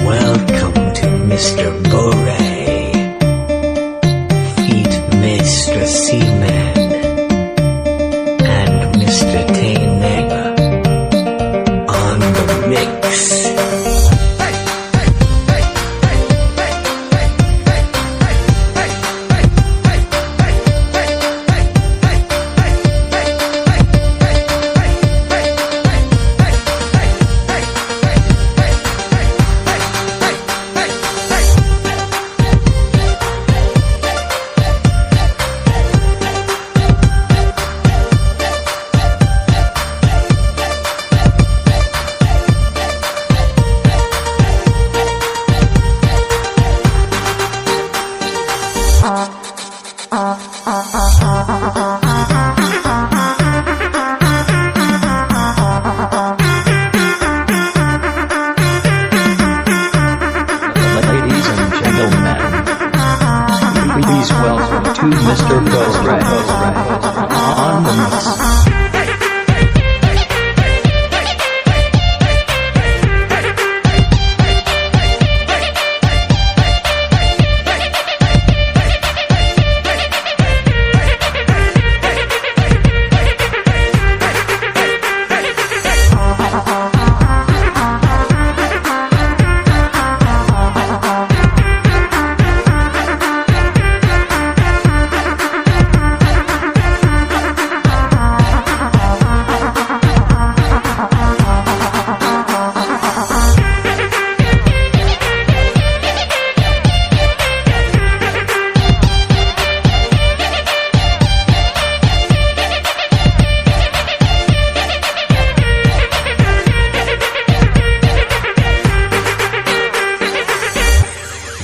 Welcome to Mr. Bore. Feet Mr. Seaman and Mr. Taynega on the mix. Please welcome to Mr. Bore on the mix.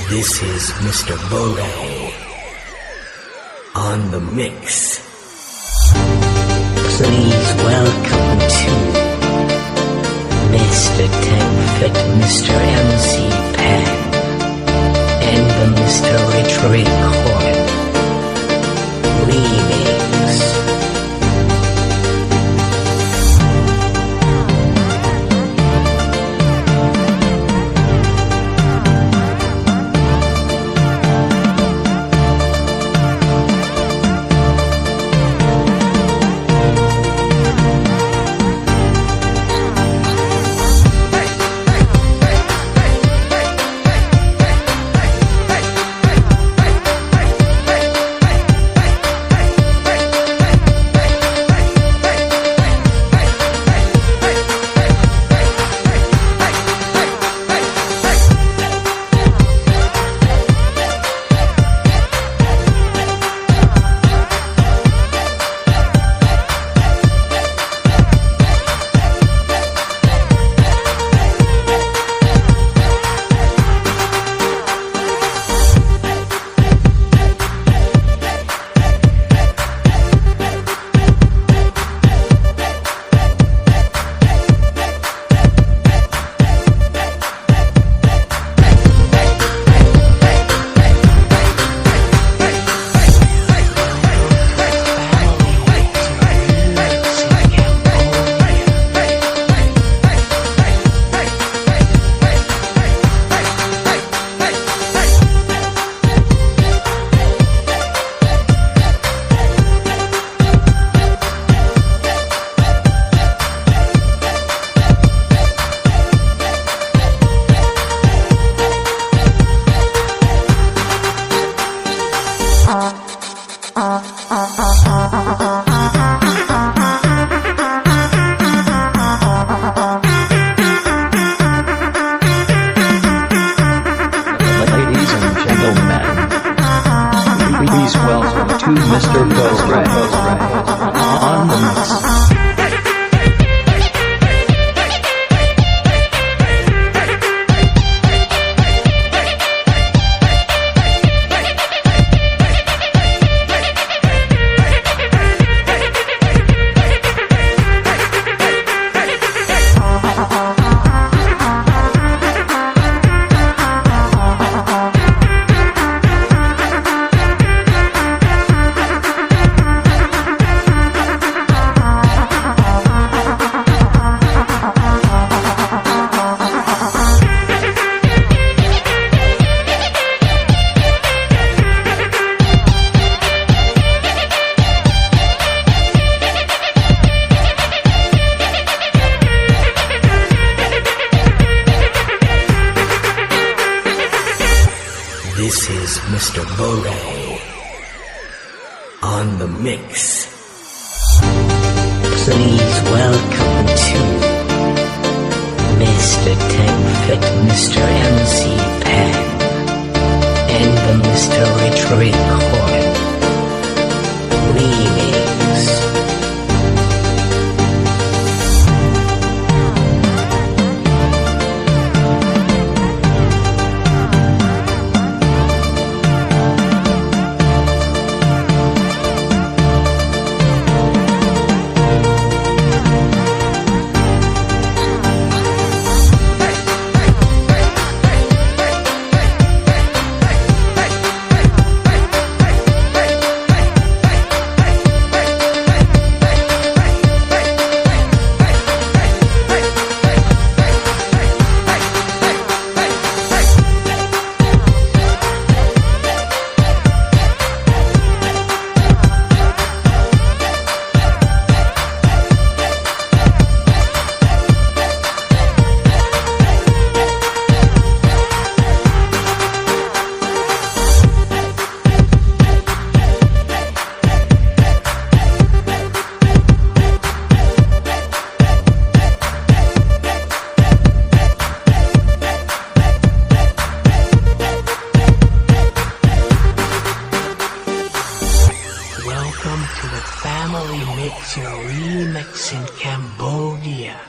This is Mr. Bore on the mix. Please welcome to Mr. 10-Fit, Mr. MC Pan, and the Mr. Rich Record Remix. Please welcome to Mr. Bore on the mix. Mr. Bore on the mix. Please welcome to Mr. 10-Fit, Mr. MC Pan, and the Mr. Rich Record Remix. Welcome to the Family Mixer Remix in Cambodia.